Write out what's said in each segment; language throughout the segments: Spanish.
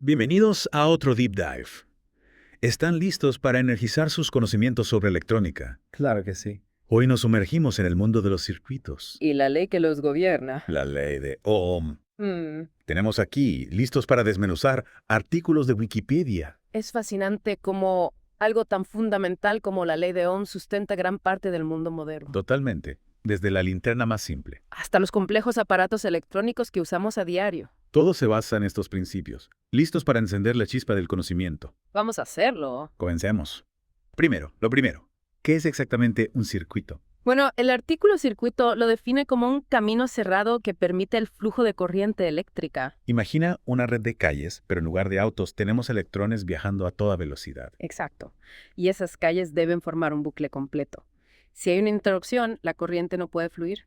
Bienvenidos a otro Deep Dive. ¿Están listos para energizar sus conocimientos sobre electrónica? Claro que sí. Hoy nos sumergimos en el mundo de los circuitos. Y la ley que los gobierna. La ley de Ohm. Mm, Tenemos aquí, listos para desmenuzar, artículos de Wikipedia. Es fascinante cómo algo tan fundamental como la ley de Ohm sustenta gran parte del mundo moderno. Totalmente. Desde la linterna más simple. Hasta los complejos aparatos electrónicos que usamos a diario. Todo se basa en estos principios. Listos para encender la chispa del conocimiento. Vamos a hacerlo. Comencemos. Lo primero. ¿Qué es exactamente un circuito? Bueno, el artículo circuito lo define como un camino cerrado que permite el flujo de corriente eléctrica. Imagina una red de calles, pero en lugar de autos tenemos electrones viajando a toda velocidad. Exacto. Y esas calles deben formar un bucle completo. Si hay una interrupción, la corriente no puede fluir.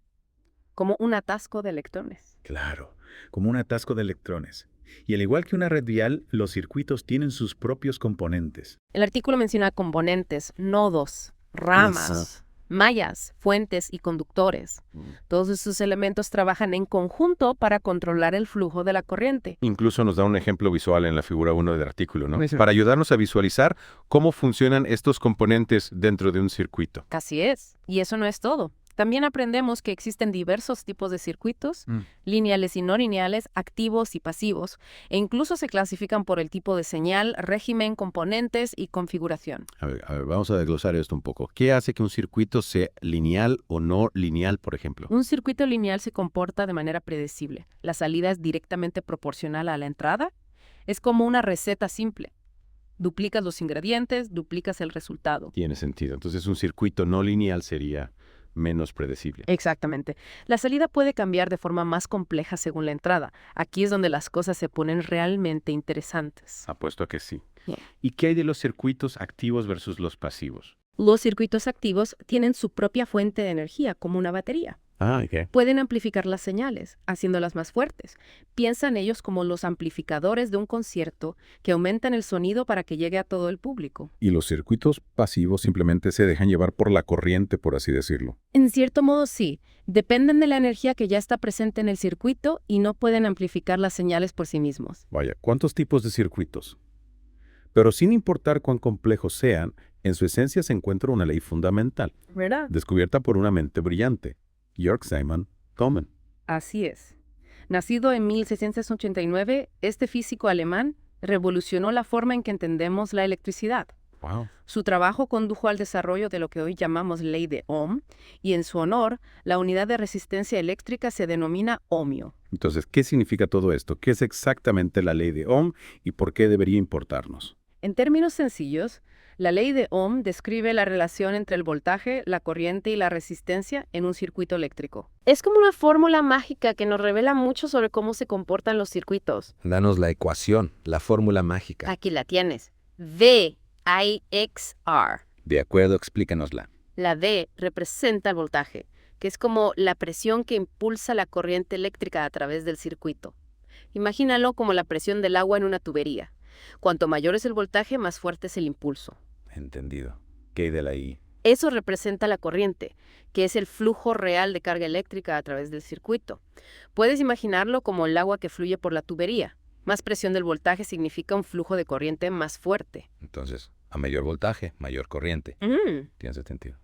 Como un atasco de electrones. Claro, como un atasco de electrones. Y al igual que una red vial, los circuitos tienen sus propios componentes. El artículo menciona componentes, nodos, ramas, mallas, fuentes y conductores. Todos estos elementos trabajan en conjunto para controlar el flujo de la corriente. Incluso nos da un ejemplo visual en la figura 1 del artículo, ¿no? Eso. Para ayudarnos a visualizar cómo funcionan estos componentes dentro de un circuito. Así es. Y eso no es todo. También aprendemos que existen diversos tipos de circuitos, lineales y no lineales, activos y pasivos, e incluso se clasifican por el tipo de señal, régimen, componentes y configuración. A ver, vamos a desglosar esto un poco. ¿Qué hace que un circuito sea lineal o no lineal, por ejemplo? Un circuito lineal se comporta de manera predecible. La salida es directamente proporcional a la entrada. Es como una receta simple. Duplicas los ingredientes, duplicas el resultado. Tiene sentido. Entonces, un circuito no lineal sería menos predecible. Exactamente. La salida puede cambiar de forma más compleja según la entrada. Aquí es donde las cosas se ponen realmente interesantes. Apuesto a que sí. Bien. ¿Y qué hay de los circuitos activos versus los pasivos? Los circuitos activos tienen su propia fuente de energía, como una batería. ¿Qué? Pueden amplificar las señales, haciéndolas más fuertes. Piensa en ellos como los amplificadores de un concierto que aumentan el sonido para que llegue a todo el público. Y los circuitos pasivos simplemente se dejan llevar por la corriente, por así decirlo. En cierto modo sí, dependen de la energía que ya está presente en el circuito y no pueden amplificar las señales por sí mismos. Vaya, ¿cuántos tipos de circuitos? Pero sin importar cuán complejos sean, en su esencia se encuentra una ley fundamental, ¿Verdad? descubierta por una mente brillante, Georg Simon Thomann. Así es. Nacido en 1689, este físico alemán revolucionó la forma en que entendemos la electricidad. Wow. Su trabajo condujo al desarrollo de lo que hoy llamamos ley de Ohm, y en su honor, la unidad de resistencia eléctrica se denomina ohmio. Entonces, ¿qué significa todo esto? ¿Qué es exactamente la ley de Ohm y por qué debería importarnos? En términos sencillos, la ley de Ohm describe la relación entre el voltaje, la corriente y la resistencia en un circuito eléctrico. Es como una fórmula mágica que nos revela mucho sobre cómo se comportan los circuitos. Danos la ecuación, la fórmula mágica. Aquí la tienes. V-I-X-R. De acuerdo, explícanosla. La V representa el voltaje, que es como la presión que impulsa la corriente eléctrica a través del circuito. Imagínalo como la presión del agua en una tubería. Cuanto mayor es el voltaje, más fuerte es el impulso. Entendido. ¿Qué hay de la I? Eso representa la corriente, que es el flujo real de carga eléctrica a través del circuito. Puedes imaginarlo como el agua que fluye por la tubería. Más presión del voltaje significa un flujo de corriente más fuerte. Entonces, a mayor voltaje, mayor corriente. Tiene sentido.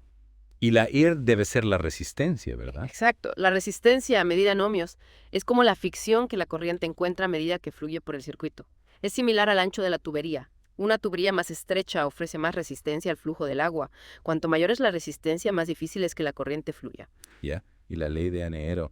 Y la IR debe ser la resistencia, ¿verdad? Exacto. La resistencia a medida en ohmios es como la fricción que la corriente encuentra a medida que fluye por el circuito. Es similar al ancho de la tubería. Una tubería más estrecha ofrece más resistencia al flujo del agua. Cuanto mayor es la resistencia, más difícil es que la corriente fluya. Ya. Y la ley de Aneero.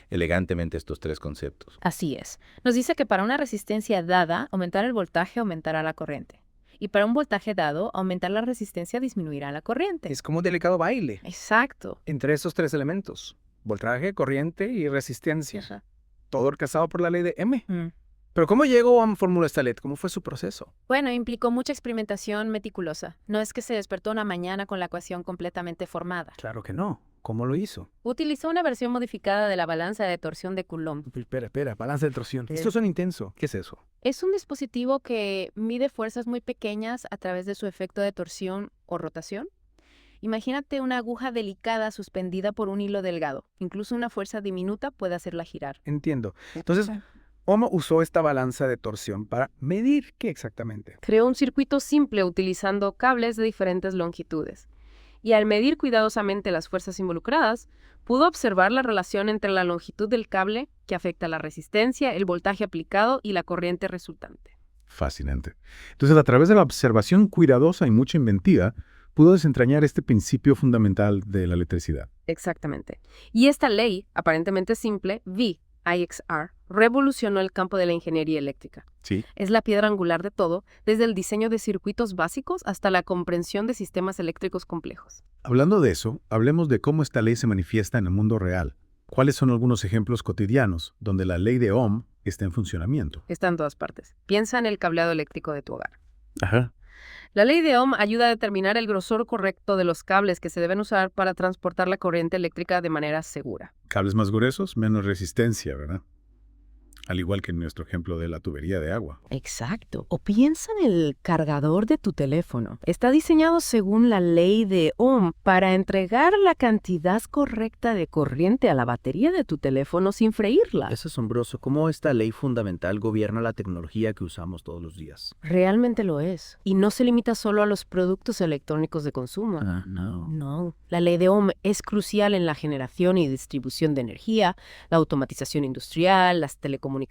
Elegantemente estos tres conceptos. Así es. Nos dice que para una resistencia dada, aumentar el voltaje aumentará la corriente. Y para un voltaje dado, aumentar la resistencia disminuirá la corriente. Es como un delicado baile Exacto. entre esos tres elementos: voltaje, corriente y resistencia. Ajá. Todo orquestado por la ley de M. Mm. Pero ¿cómo llegó a formular esta ley? ¿Cómo fue su proceso? Bueno, implicó mucha experimentación meticulosa. No es que se despertó una mañana con la ecuación completamente formada. Claro que no. ¿Cómo lo hizo? Utilizó una versión modificada de la balanza de torsión de Coulomb. Espera, balance de torsión. Esto suena intenso. ¿Qué es eso? Es un dispositivo que mide fuerzas muy pequeñas a través de su efecto de torsión o rotación. Imagínate una aguja delicada suspendida por un hilo delgado. Incluso una fuerza diminuta puede hacerla girar. Entiendo. Entonces, Ohm usó esta balanza de torsión para medir qué exactamente. Creó un circuito simple utilizando cables de diferentes longitudes. Y al medir cuidadosamente las fuerzas involucradas, pudo observar la relación entre la longitud del cable, que afecta la resistencia, el voltaje aplicado y la corriente resultante. Fascinante. Entonces, a través de la observación cuidadosa y mucha inventiva, pudo desentrañar este principio fundamental de la electricidad. Exactamente. Y esta ley, aparentemente simple, IXR, revolucionó el campo de la ingeniería eléctrica. Sí. Es la piedra angular de todo, desde el diseño de circuitos básicos hasta la comprensión de sistemas eléctricos complejos. Hablando de eso, hablemos de cómo esta ley se manifiesta en el mundo real. ¿Cuáles son algunos ejemplos cotidianos donde la ley de Ohm está en funcionamiento? Está en todas partes. Piensa en el cableado eléctrico de tu hogar. Ajá. La ley de Ohm ayuda a determinar el grosor correcto de los cables que se deben usar para transportar la corriente eléctrica de manera segura. Cables más gruesos, menos resistencia, ¿verdad? Al igual que en nuestro ejemplo de la tubería de agua. Exacto. O piensa en el cargador de tu teléfono. Está diseñado según la ley de Ohm para entregar la cantidad correcta de corriente a la batería de tu teléfono sin freírla. Es asombroso cómo esta ley fundamental gobierna la tecnología que usamos todos los días. Realmente lo es. Y no se limita solo a los productos electrónicos de consumo. No. No. La ley de Ohm es crucial en la generación y distribución de energía, la automatización industrial, las telecomunicaciones,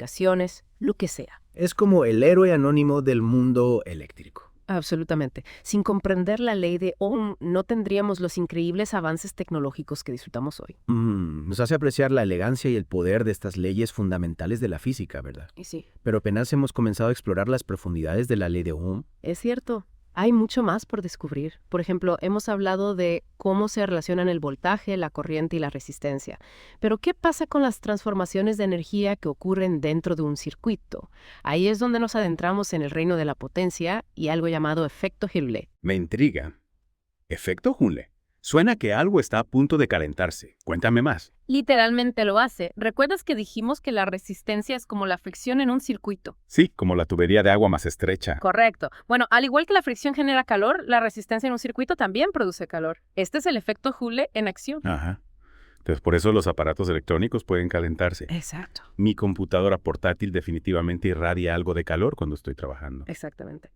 lo que sea. Es como el héroe anónimo del mundo eléctrico. Absolutamente. Sin comprender la ley de Ohm, no tendríamos los increíbles avances tecnológicos que disfrutamos hoy. Nos hace apreciar la elegancia y el poder de estas leyes fundamentales de la física, ¿verdad? Y sí, Pero apenas hemos comenzado a explorar las profundidades de la ley de Ohm. es cierto. Hay mucho más por descubrir. Por ejemplo, hemos hablado de cómo se relacionan el voltaje, la corriente y la resistencia. Pero, ¿qué pasa con las transformaciones de energía que ocurren dentro de un circuito? Ahí es donde nos adentramos en el reino de la potencia y algo llamado efecto Joule. Me intriga. ¿Efecto Joule? Suena que algo está a punto de calentarse. Cuéntame más. Literalmente lo hace. ¿Recuerdas que dijimos que la resistencia es como la fricción en un circuito? Sí, como la tubería de agua más estrecha. Correcto. Bueno, al igual que la fricción genera calor, la resistencia en un circuito también produce calor. Este es el efecto Joule en acción. Ajá. Entonces, por eso los aparatos electrónicos pueden calentarse. Exacto. Mi computadora portátil definitivamente irradia algo de calor cuando estoy trabajando. Exactamente.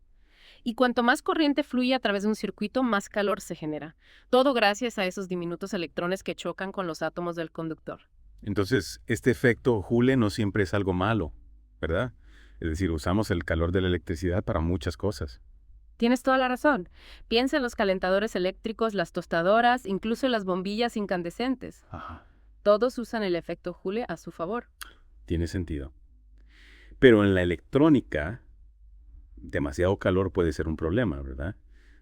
Y cuanto más corriente fluye a través de un circuito, más calor se genera. Todo gracias a esos diminutos electrones que chocan con los átomos del conductor. Entonces, este efecto Joule no siempre es algo malo, ¿verdad? Es decir, usamos el calor de la electricidad para muchas cosas. Tienes toda la razón. Piensa en los calentadores eléctricos, las tostadoras, incluso las bombillas incandescentes. Ajá. Todos usan el efecto Joule a su favor. Tiene sentido. Pero en la electrónica, demasiado calor puede ser un problema, ¿verdad?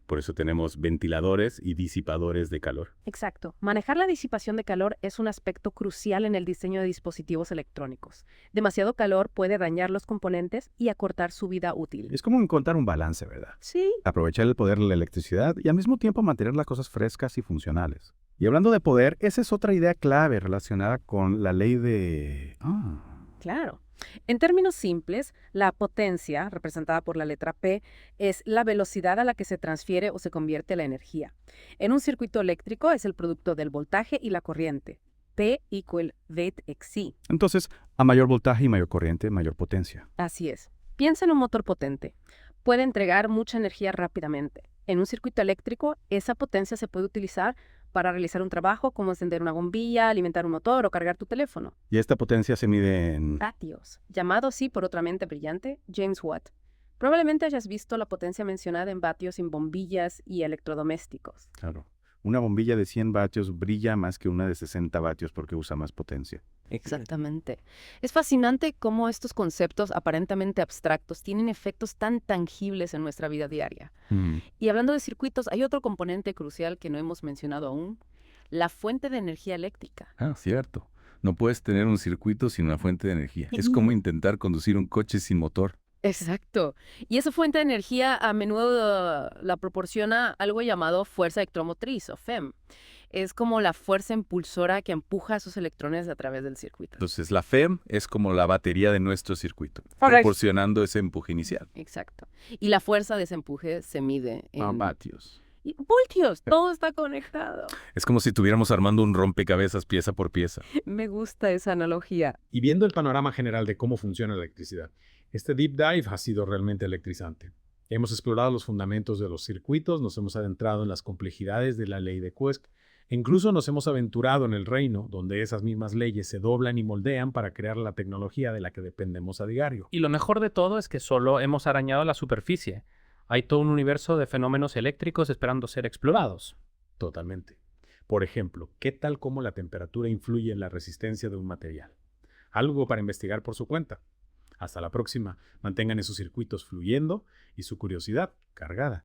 Por eso tenemos ventiladores y disipadores de calor. Exacto. Manejar la disipación de calor es un aspecto crucial en el diseño de dispositivos electrónicos. Demasiado calor puede dañar los componentes y acortar su vida útil. Es como encontrar un balance, ¿verdad? Sí. Aprovechar el poder de la electricidad y al mismo tiempo mantener las cosas frescas y funcionales. Y hablando de poder, esa es otra idea clave relacionada con la ley de... Claro. En términos simples, la potencia, representada por la letra P, es la velocidad a la que se transfiere o se convierte la energía. En un circuito eléctrico es el producto del voltaje y la corriente. P = VT/C. Entonces, a mayor voltaje y mayor corriente, mayor potencia. Así es. Piensa en un motor potente. Puede entregar mucha energía rápidamente. En un circuito eléctrico, esa potencia se puede utilizar para realizar un trabajo como encender una bombilla, alimentar un motor o cargar tu teléfono. Y esta potencia se mide en... Vatios, llamado así por otra mente brillante, James Watt. Probablemente hayas visto la potencia mencionada en vatios en bombillas y electrodomésticos. Claro. Una bombilla de 100 vatios brilla más que una de 60 vatios porque usa más potencia. Exactamente. Es fascinante cómo estos conceptos aparentemente abstractos tienen efectos tan tangibles en nuestra vida diaria. Y hablando de circuitos, hay otro componente crucial que no hemos mencionado aún, la fuente de energía eléctrica. Ah, cierto. No puedes tener un circuito sin una fuente de energía. Es como intentar conducir un coche sin motor. Exacto. Y esa fuente de energía a menudo la proporciona algo llamado fuerza electromotriz o FEM. Es como la fuerza impulsora que empuja a esos electrones a través del circuito. Entonces, la FEM es como la batería de nuestro circuito, proporcionando ese empuje inicial. Exacto. Y la fuerza de ese empuje se mide en vatios. Y voltios, todo está conectado. Es como si estuviéramos armando un rompecabezas pieza por pieza. Me gusta esa analogía. Y viendo el panorama general de cómo funciona la electricidad, este deep dive ha sido realmente electrizante. Hemos explorado los fundamentos de los circuitos, nos hemos adentrado en las complejidades de la ley de Coase, e incluso nos hemos aventurado en el reino, donde esas mismas leyes se doblan y moldean para crear la tecnología de la que dependemos a diario. Y lo mejor de todo es que solo hemos arañado la superficie. Hay todo un universo de fenómenos eléctricos esperando ser explorados. Totalmente. Por ejemplo, ¿qué tal cómo la temperatura influye en la resistencia de un material? Algo para investigar por su cuenta. Hasta la próxima. Mantengan esos circuitos fluyendo y su curiosidad cargada.